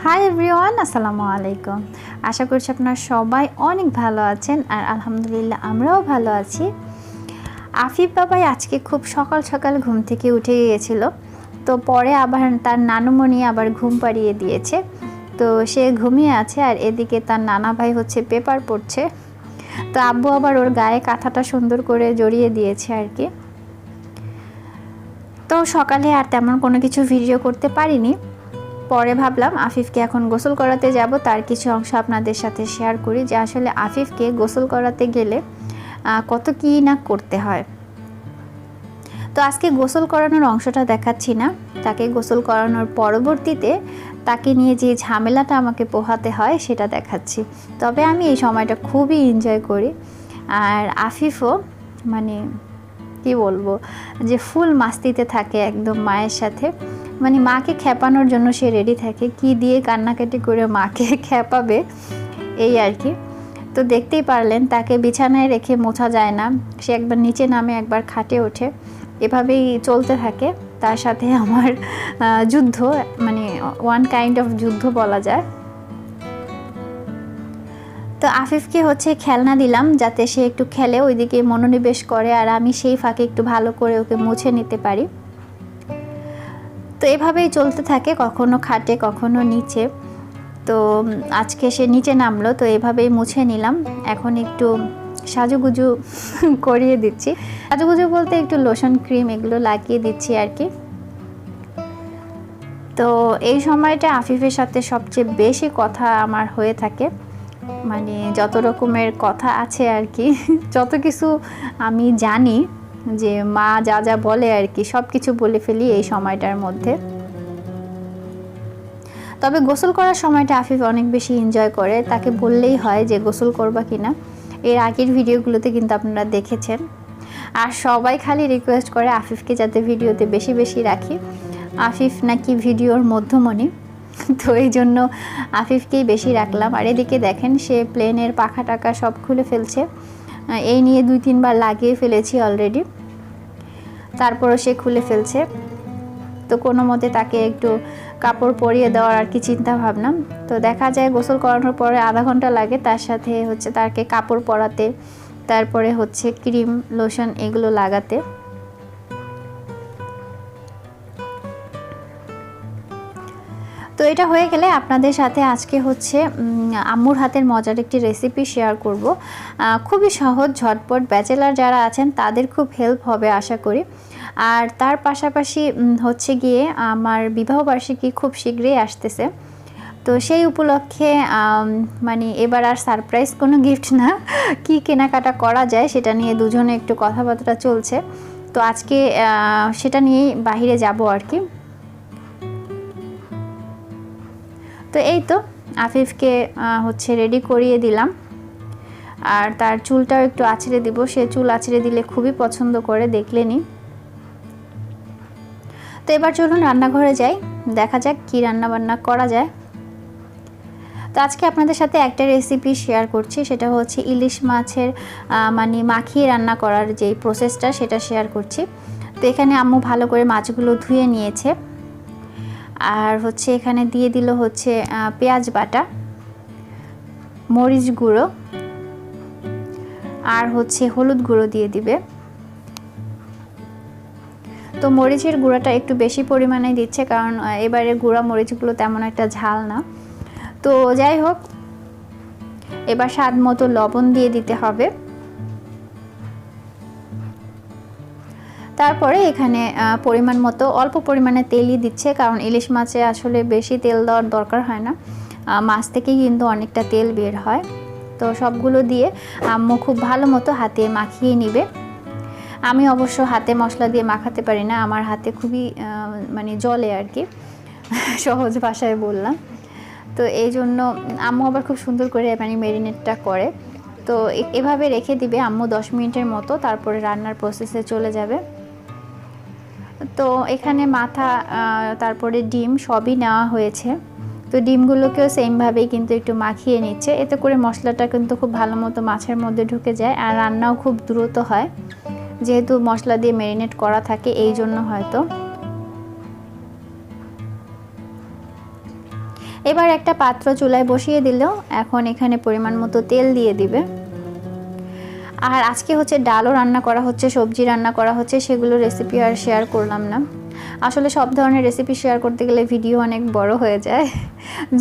Hi everyone, আসসালামু আলাইকুম। আশা করছি আপনারা সবাই অনেক ভালো আছেন, আর আলহামদুলিল্লাহ আমরাও ভালো আছি। আফিফ বাবাই আজকে খুব সকাল সকাল ঘুম থেকে উঠে গিয়েছিল, তো পরে আবার তার নানুমণি আবার ঘুম পাড়িয়ে দিয়েছে, তো সে ঘুমিয়ে আছে। আর এদিকে তার নানা ভাই হচ্ছে পেপার পড়ছে, তো আব্বু আবার ওর গায়ে কাঁথাটা সুন্দর করে জড়িয়ে দিয়েছে আর কি। তো সকালে আর তেমন কোনো কিছু ভিডিও করতে পারিনি। পরে ভাবলাম আফিফকে এখন গোসল করাতে যাব, তার কিছু অংশ আপনাদের সাথে শেয়ার করি যে আসলে আফিফকে গোসল করাতে গেলে কত কী না করতে হয়। তো আজকে গোসল করানোর অংশটা দেখাচ্ছি না, তাকে গোসল করানোর পরবর্তীতে তাকে নিয়ে যে ঝামেলাটা আমাকে পোহাতে হয় সেটা দেখাচ্ছি। তবে আমি এই সময়টা খুবই এনজয় করি, আর আফিফও মানে কি বলবো যে ফুল মাস্তিতে থাকে একদম মায়ের সাথে, মানে মাকে খেপানোর জন্য সে রেডি থাকে, কি দিয়ে কান্নাকাটি করে মাকে খেপাবে এই আর কি। তো দেখতেই পারলেন তাকে বিছানায় রেখে মোছা যায় না, সে একবার নিচে নামে একবার খাটে ওঠে, এভাবেই চলতে থাকে। তার সাথে আমার যুদ্ধ, মানে ওয়ান কাইন্ড অফ যুদ্ধ বলা যায়। তো আফিফকে হচ্ছে খেলনা দিলাম যাতে সে একটু খেলে, ওইদিকে মনোনিবেশ করে, আর আমি সেই ফাঁকে একটু ভালো করে ওকে মুছে নিতে পারি। তো এভাবেই চলতে থাকে, কখনো খাটে কখনো নিচে। তো আজকে সে নিচে নামলো, তো এভাবেই মুছে নিলাম। এখন একটু সাজুগুজু করিয়ে দিচ্ছি, সাজুগুজু বলতে একটু লোশন ক্রিম এগুলো লাগিয়ে দিচ্ছি আর কি। তো এই সময়টা আফিফের সাথে সবচেয়ে বেশি কথা আমার হয়ে থাকে, মানে যত রকমের কথা আছে আর কি, যত কিছু আমি জানি যে মা যা যা বলে আর কি, সব কিছু বলে ফেলি এই সময়টার মধ্যে। তবে গোসল করার সময়টা আফিফ অনেক বেশি এনজয় করে, তাকে বললেই হয় যে গোসল করবা কিনা। এর আগের ভিডিওগুলোতে কিন্তু আপনারা দেখেছেন, আর সবাই খালি রিকোয়েস্ট করে আফিফকে যাতে ভিডিওতে বেশি বেশি রাখি। আফিফ নাকি ভিডিওর মধ্যমণি, তো এই জন্য আফিফকেই বেশি রাখলাম। আর এদিকে দেখেন সে প্লেনের পাখা টাকা সব খুলে ফেলছে, এই নিয়ে 2-3 বার লাগিয়ে ফেলেছি অলরেডি, তারপরও সে খুলে ফেলছে। তো কোনো মতে তাকে একটু কাপড় পরিয়ে দেওয়ার আর কি চিন্তা ভাবনা। তো দেখা যায় গোসল করানোর পরে আধা ঘন্টা লাগে, তার সাথে হচ্ছে তাকে কাপড় পরাতে, তারপরে হচ্ছে ক্রিম লোশন এগুলো লাগাতে। তো এটা হয়ে গেলে আপনাদের সাথে আজকে হচ্ছে আম্মুর হাতের মজার একটি রেসিপি শেয়ার করব। খুবই সহজ ঝটপট, ব্যাচেলার যারা আছেন তাদের খুব হেল্প হবে আশা করি। আর তার পাশাপাশি হচ্ছে গিয়ে আমার বিবাহবার্ষিকী খুব শীঘ্রই আসতেছে, তো সেই উপলক্ষে মানে এবার আর সারপ্রাইজ কোনো গিফট না, কি কেনাকাটা করা যায় সেটা নিয়ে দুজনে একটু কথাবার্তা চলছে। তো আজকে সেটা নিয়েই বাহিরে যাব আর কি। তো এই তো আফিফকে হচ্ছে রেডি করিয়ে দিলাম, আর তার চুলটাও একটু আঁচড়ে দিব, সে চুল আঁচড়ে দিলে খুবই পছন্দ করে, দেখলেনি। তো এবার চলুন রান্নাঘরে যাই, দেখা যাক কি রান্না বান্না করা যায়। তো আজকে আপনাদের সাথে একটা রেসিপি শেয়ার করছি, সেটা হচ্ছে ইলিশ মাছের মানে মাখিয়ে রান্না করার যেই প্রসেসটা সেটা শেয়ার করছি। তো এখানে আম্মু ভালো করে মাছগুলো ধুয়ে নিয়েছে, আর হচ্ছে এখানে দিয়ে দিল হচ্ছে পেঁয়াজ বাটা, মরিচ গুঁড়ো, আর হচ্ছে হলুদ গুঁড়ো দিয়ে দিবে। তো মরিচের গুঁড়াটা একটু বেশি পরিমাণে দিচ্ছে, কারণ এবারে গুঁড়া মরিচগুলো তেমন একটা ঝাল না। তো যাই হোক, এবার স্বাদ মতো লবণ দিয়ে দিতে হবে। তারপরে এখানে পরিমাণ মতো অল্প পরিমাণে তেলই দিচ্ছে, কারণ ইলিশ মাছে আসলে বেশি তেল দেওয়ার দরকার হয় না, মাছ থেকে কিন্তু অনেকটা তেল বের হয়। তো সবগুলো দিয়ে আম্মু খুব ভালো মতো হাতে মাখিয়ে নিবে। আমি অবশ্য হাতে মশলা দিয়ে মাখাতে পারি না, আমার হাতে খুবই মানে জ্বলে আর কি, সহজ ভাষায় বললাম। তো এই জন্য আম্মু আবার খুব সুন্দর করে মানে ম্যারিনেটটা করে। তো এভাবে রেখে দিবে আম্মু 10 মিনিটের মতো, তারপরে রান্নার প্রসেসে চলে যাবে। তো এখানে মাথা তারপরে ডিম সবই নেওয়া হয়েছে, তো ডিমগুলোকেও সেমভাবেই কিন্তু একটু মাখিয়ে নিচ্ছে, এতে করে মশলাটা কিন্তু খুব ভালো মতো মাছের মধ্যে ঢুকে যায়, আর রান্নাও খুব দ্রুত হয়, যেহেতু মশলা দিয়ে ম্যারিনেট করা থাকে এই জন্য হয়তো। এবার একটা পাত্র চুলায় বসিয়ে দিল। এখন এখানে পরিমাণ মতো তেল দিয়ে দিবে। আর আজকে হচ্ছে ডালও রান্না করা হচ্ছে, সবজি রান্না করা হচ্ছে, সেগুলো রেসিপি আর শেয়ার করলাম না। আসলে সব ধরনের রেসিপি শেয়ার করতে গেলে ভিডিও অনেক বড় হয়ে যায়।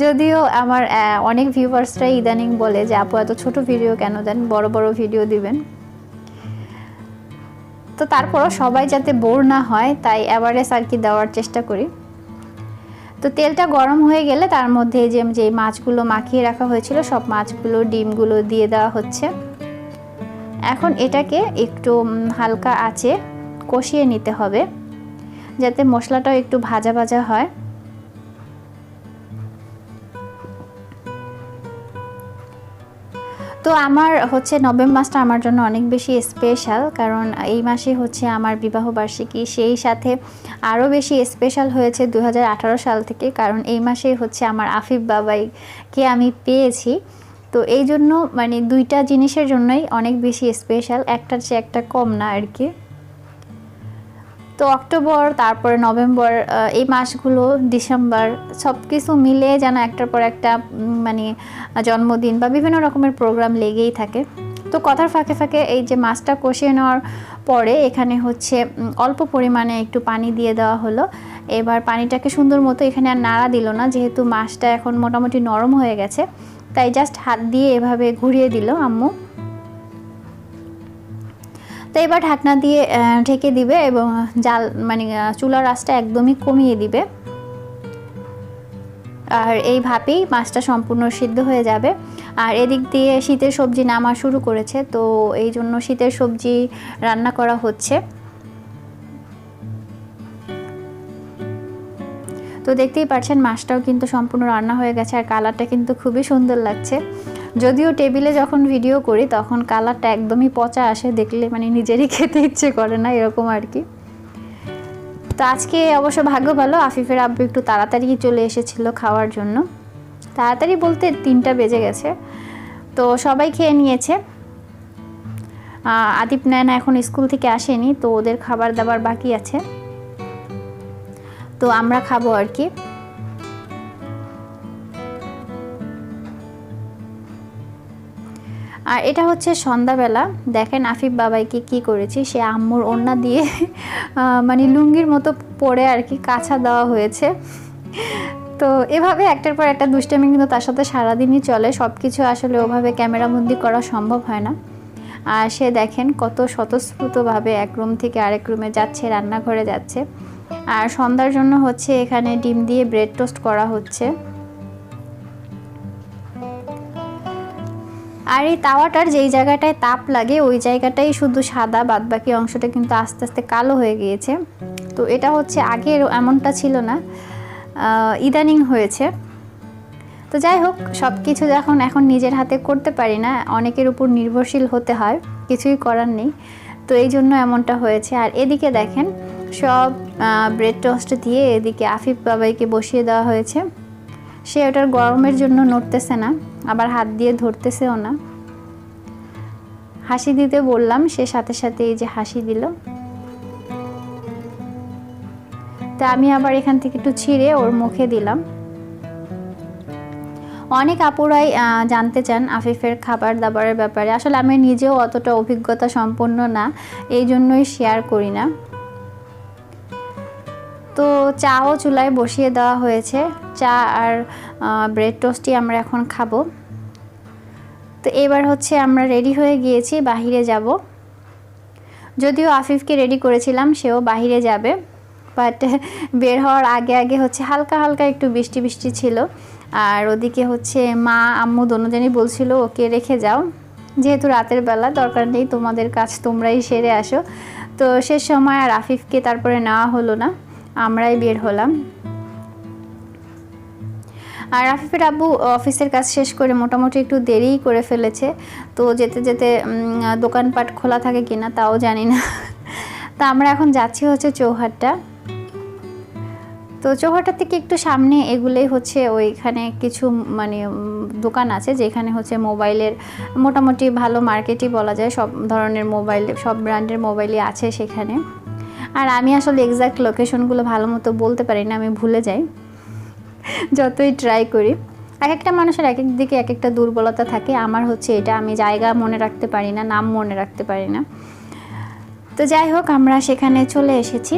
যদিও আমার অনেক ভিউয়ার্সরাই ইদানিং বলে যে আপু এত ছোট ভিডিও কেন দেন, বড় বড় ভিডিও দিবেন। তো তারপরও সবাই যাতে বোর না হয় তাই অ্যাভারেজ আর কি দেওয়ার চেষ্টা করি। তো তেলটা গরম হয়ে গেলে তার মধ্যে যে মাছগুলো মাখিয়ে রাখা হয়েছিল সব মাছগুলো, ডিমগুলো দিয়ে দেওয়া হচ্ছে। এখন এটাকে একটু হালকা আঁচে কষিয়ে নিতে হবে যাতে মশলাটাও একটু ভাজা ভাজা হয়। তো আমার হচ্ছে নভেম্বর মাসটা আমার জন্য অনেক বেশি স্পেশাল, কারণ এই মাসে হচ্ছে আমার বিবাহবার্ষিকী। সেই সাথে আরও বেশি স্পেশাল হয়েছে 2018 সাল থেকে, কারণ এই মাসে হচ্ছে আমার আফিফ বাবাইকে আমি পেয়েছি। তো এই জন্য মানে দুইটা জিনিসের জন্যই অনেক বেশি স্পেশাল, একটার চেয়ে একটা কম না আর কি। তো অক্টোবর, তারপরে নভেম্বর, এই মাসগুলো, ডিসেম্বর, সব কিছু মিলে যেন একটার পর একটা মানে জন্মদিন বা বিভিন্ন রকমের প্রোগ্রাম লেগেই থাকে। তো কথার ফাঁকে ফাঁকে এই যে মাছটা কষিয়ে নেওয়ার পরে এখানে হচ্ছে অল্প পরিমাণে একটু পানি দিয়ে দেওয়া হলো। এবার পানিটাকে সুন্দর মতো এখানে আর নাড়া দিল না, যেহেতু মাছটা এখন মোটামুটি নরম হয়ে গেছে, তাই জাস্ট হাত দিয়ে এভাবে ঘুরিয়ে দিল আম্মু। তো এবার ঢাকনা দিয়ে ঢেকে দিবে এবং জাল মানে চুলার আঁচটা একদমই কমিয়ে দিবে। আর এই ভাবেই মাছটা সম্পূর্ণ সিদ্ধ হয়ে যাবে। আর এদিক দিয়ে শীতের সবজি নামা শুরু করেছে, তো এই জন্য শীতের সবজি রান্না করা হচ্ছে। তো দেখতেই পাচ্ছেন মাছটাও কিন্তু সম্পূর্ণ রান্না হয়ে গেছে, আর কালারটা কিন্তু খুবই সুন্দর লাগছে। যদিও টেবিলে যখন ভিডিও করি তখন কালারটা একদমই পচা আসে, দেখলে মানে নিজেরই খেতে ইচ্ছে করে না, এরকম আর কি। তো আজকে অবশ্য ভাগ্য ভালো, আফিফের আব্বু একটু তাড়াতাড়ি চলে এসেছিল খাওয়ার জন্য। তাড়াতাড়ি বলতে 3টা বেজে গেছে। তো সবাই খেয়ে নিয়েছে। আদিপ নায়না এখন স্কুল থেকে আসেনি, তো ওদের খাবার দাবার বাকি আছে, তো আমরা খাবো আর কি। আর এটা হচ্ছে সন্ধ্যাবেলা। দেখেন আফিফ বাবাইকে কি করেছি, সে আম্মুর ওড়না দিয়ে মানে লুঙ্গির মতো পরে আর কি কাছা দেওয়া হয়েছে। তো এভাবে একটার পর একটা দুষ্টামি কিন্তু তার সাথে সারাদিনই চলে। সব কিছু আসলে ওভাবে ক্যামেরাবন্দি করা সম্ভব হয় না। আর সে দেখেন কত স্বতঃস্ফূর্তভাবে এক রুম থেকে আরেক রুমে যাচ্ছে, রান্নাঘরে যাচ্ছে। আর সন্ধ্যার জন্য হচ্ছে এখানে ডিম দিয়ে ব্রেড টোস্ট করা হচ্ছে। আর এই তাওয়াটার যেই জায়গাটায় তাপ লাগে ওই জায়গাটাই শুধু সাদা, বাদবাকি অংশটা কিন্তু আস্তে আস্তে কালো হয়ে গিয়েছে। তো এটা হচ্ছে আগে এমনটা ছিল না, ইদানিং হয়েছে। তো যাই হোক, সব কিছু যখন এখন নিজের হাতে করতে পারি না, অনেকের উপর নির্ভরশীল হতে হয়, কিছুই করার নেই। তো এই জন্য এমনটা হয়েছে। আর এদিকে দেখেন সব ব্রেড টোস্ট দিয়ে এদিকে আফিফ বাবাইকে বসিয়ে দেওয়া হয়েছে। সে ওটার গরমের জন্য নড়তেছে না, আবার হাত দিয়ে ধরতেছেও না। হাসি দিতে বললাম, সে সাথে সাথে এই যে হাসি দিল। তা আমি আবার এখান থেকে একটু ছিঁড়ে ওর মুখে দিলাম। অনেক আপুরাই জানতে চান আফিফের খাবার দাবারের ব্যাপারে। আসলে আমি নিজেও অতটা অভিজ্ঞতা সম্পন্ন না, এই জন্যই শেয়ার করি না। তো চাও চুলায় বসিয়ে দেওয়া হয়েছে, চা আর ব্রেড টোস্টই আমরা এখন খাবো। তো এবার হচ্ছে আমরা রেডি হয়ে গিয়েছি, বাহিরে যাব। যদিও আফিফকে রেডি করেছিলাম, সেও বাহিরে যাবে, বাট বের হওয়ার আগে আগে হচ্ছে হালকা হালকা একটু বৃষ্টি বৃষ্টি ছিল। আর ওদিকে হচ্ছে মা আম্মু দোনোজনই বলছিল ওকে রেখে যাও, যেহেতু রাতের বেলা, দরকার নেই, তোমাদের কাজ তোমরাই সেরে আসো। তো সে সময় আর আফিফকে তারপরে নেওয়া হলো না, আমরাই বের হলাম। আর আফিফের আব্বু অফিসের কাজ শেষ করে মোটামুটি একটু দেরিই করে ফেলেছে। তো যেতে যেতে দোকানপাট খোলা থাকে কিনা তাও জানি না। তা আমরা এখন যাচ্ছি হচ্ছে চৌহাট্টা। তো চৌহাট্টা থেকে একটু সামনে এগুলোই হচ্ছে ওইখানে কিছু মানে দোকান আছে যেখানে হচ্ছে মোবাইলের মোটামুটি ভালো মার্কেটই বলা যায়, সব ধরনের মোবাইল, সব ব্র্যান্ডের মোবাইলই আছে সেখানে। আর আমি আসলে এক্স্যাক্ট লোকেশনগুলো ভালো মতো বলতে পারি না, আমি ভুলে যাই। যতই ট্রাই করি। এক একটা মানুষের এক এক দিকে এক একটা দুর্বলতা থাকে, আমার হচ্ছে এটা, আমি জায়গা মনে রাখতে পারি না, নাম মনে রাখতে পারি না। তো যাই হোক, আমরা সেখানে চলে এসেছি।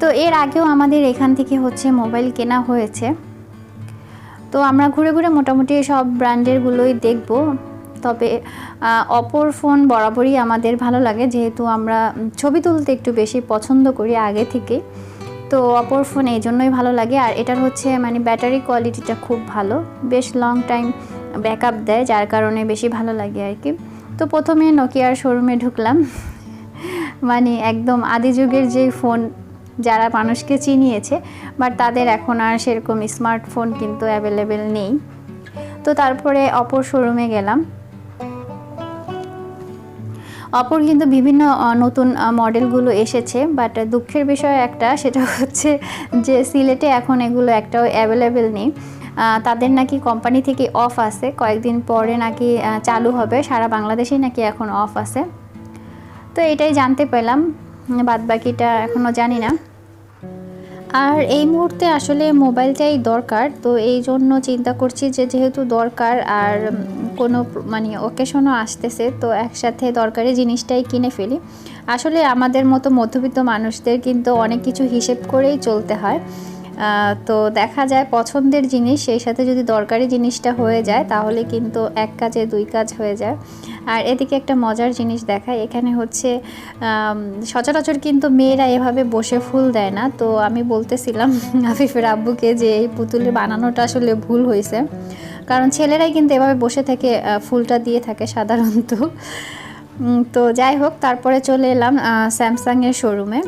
তো এর আগেও আমাদের এখান থেকে হচ্ছে মোবাইল কেনা হয়েছে। তো আমরা ঘুরে ঘুরে মোটামুটি সব ব্র্যান্ডেরগুলোই দেখব। তবে অপোর ফোন বরাবরই আমাদের ভালো লাগে, যেহেতু আমরা ছবি তুলতে একটু বেশি পছন্দ করি আগে থেকে। তো অপোর ফোন এই জন্যই ভালো লাগে। আর এটার হচ্ছে মানে ব্যাটারি কোয়ালিটিটা খুব ভালো, বেশ লং টাইম ব্যাকআপ দেয়, যার কারণে বেশি ভালো লাগে আর কি। তো প্রথমে নোকিয়ার শোরুমে ঢুকলাম। মানে একদম আদি যুগের যে ফোন যারা মানুষকে চিনিয়েছে, বাট তাদের এখন আর সেরকম স্মার্টফোন কিন্তু অ্যাভেলেবেল নেই। তো তারপরে অপোর শোরুমে গেলাম। অপর কিন্তু বিভিন্ন নতুন মডেলগুলো এসেছে, বাট দুঃখের বিষয় একটা, সেটা হচ্ছে যে সিলেটে এখন এগুলো একটাও অ্যাভেলেবেল নেই। তাদের নাকি কোম্পানি থেকে অফ আছে, কয়েকদিন পরে নাকি চালু হবে, সারা বাংলাদেশেই নাকি এখন অফ আছে। তো এটাই জানতে পেলাম, বাদ বাকিটা এখনও জানি না। আর এই মুহূর্তে আসলে মোবাইলটাই দরকার, তো এই জন্য চিন্তা করছি যে যেহেতু দরকার আর কোনো মানে অকেশনও আসতেছে, তো একসাথে দরকারি জিনিসটাই কিনে ফেলি। আসলে আমাদের মতো মধ্যবিত্ত মানুষদের কিন্তু অনেক কিছু হিসেব করেই চলতে হয়। তো দেখা যায় পছন্দের জিনিস সেই সাথে যদি দরকারি জিনিসটা হয়ে যায়, তাহলে কিন্তু এক কাজে দুই কাজ হয়ে যায়। আর এদিকে একটা মজার জিনিস দেখায়, এখানে হচ্ছে সচরাচর কিন্তু মেয়েরা এভাবে বসে ফুল দেয় না। তো আমি বলতেছিলাম আফিফের আব্বুকে যে এই পুতুলের বানানোটা আসলে ভুল হয়েছে, কারণ ছেলেরাই কিন্তু এভাবে বসে থেকে ফুলটা দিয়ে থাকে সাধারণত। তো যাই হোক, তারপরে চলে এলাম স্যামসাংয়ের শোরুমে।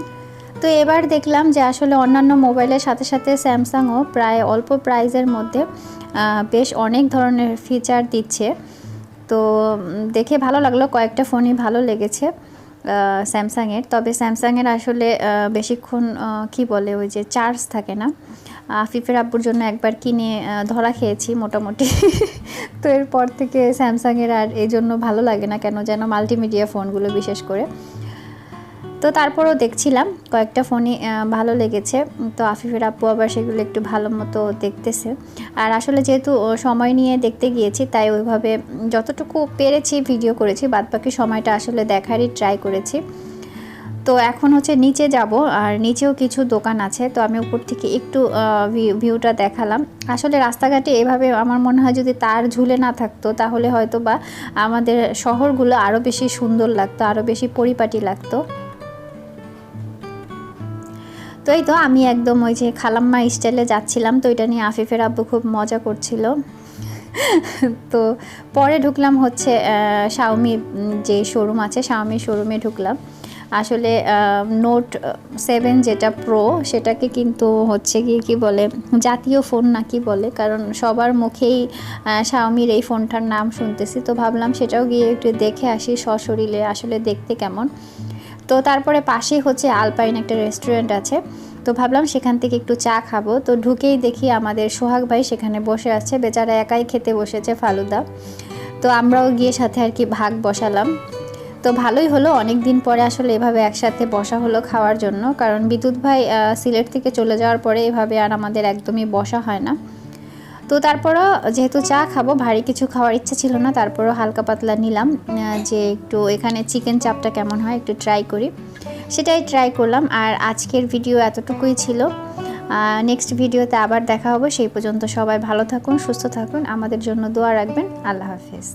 তো এবার দেখলাম যে আসলে অন্যান্য মোবাইলের সাথে সাথে স্যামসাংও প্রায় অল্প প্রাইজের মধ্যে বেশ অনেক ধরনের ফিচার দিচ্ছে। তো দেখে ভালো লাগলো, কয়েকটা ফোনই ভালো লেগেছে স্যামসাংয়ের। তবে স্যামসাংয়ের আসলে বেশিক্ষণ কি বলে ওই যে চার্জ থাকে না। আফিফের আব্বুর জন্য একবার কিনে ধরা খেয়েছি মোটামুটি। তো এরপর থেকে স্যামসাংয়ের আর এই জন্য ভালো লাগে না, কেন যেন মাল্টিমিডিয়া ফোনগুলো বিশেষ করে। তো তারপরও দেখছিলাম কয়েকটা ফোনই ভালো লেগেছে। তো আফিফের আব্বু আবার সেগুলো একটু ভালো মতো দেখতেছে। আর আসলে যেহেতু সময় নিয়ে দেখতে গিয়েছি, তাই ওইভাবে যতটুকু পেরেছি ভিডিও করেছি, বাদবাকি সময়টা আসলে দেখারই ট্রাই করেছি। তো এখন হচ্ছে নিচে যাব, আর নিচেও কিছু দোকান আছে। তো আমি উপর থেকে একটু ভিউটা দেখালাম। আসলে রাস্তাঘাটে এভাবে আমার মনে হয় যদি তার ঝুলে না থাকতো, তাহলে হয়তো বা আমাদের শহরগুলো আরও বেশি সুন্দর লাগতো, আরও বেশি পরিপাটি লাগতো। তো এই তো আমি একদম ওই যে খালাম্মা স্টাইলে যাচ্ছিলাম। তো এটা নিয়ে আফিফের আব্বু খুব মজা করছিল। তো পরে ঢুকলাম হচ্ছে শাওমি যে শোরুম আছে, শাওমি শোরুমে ঢুকলাম। আসলে নোট 7 যেটা প্রো, সেটাকে কিন্তু হচ্ছে কি বলে জাতীয় ফোন নাকি বলে, কারণ সবার মুখেই শাওমির এই ফোনটার নাম শুনতেছি। তো ভাবলাম সেটাও গিয়ে একটু দেখে আসি সশরীরে আসলে দেখতে কেমন। তো তারপরে পাশেই হচ্ছে আলপাইন একটা রেস্টুরেন্ট আছে, তো ভাবলাম সেখান থেকে একটু চা খাবো। তো ঢুকেই দেখি আমাদের সোহাগ ভাই সেখানে বসে আছে, বেচারা একাই খেতে বসেছে ফালুদা। তো আমরাও গিয়ে সাথে আর কি ভাগ বসালাম। তো ভালোই হলো, অনেক দিন পরে আসলে এভাবে একসাথে বসা হলো খাওয়ার জন্য, কারণ বিদ্যুৎ ভাই সিলেট থেকে চলে যাওয়ার পরে এভাবে আর আমাদের একদমই বসা হয় না। তো তারপরও যেহেতু চা খাবো, ভারী কিছু খাওয়ার ইচ্ছা ছিল না, তারপরও হালকা পাতলা নিলাম, যে একটু এখানে চিকেন চাপটা কেমন হয় একটু ট্রাই করি, সেটাই ট্রাই করলাম। আর আজকের ভিডিও এতটুকুই ছিল। নেক্সট ভিডিওতে আবার দেখা হবে, সেই পর্যন্ত সবাই ভালো থাকুন, সুস্থ থাকুন, আমাদের জন্য দোয়া রাখবেন। আল্লাহ হাফেজ।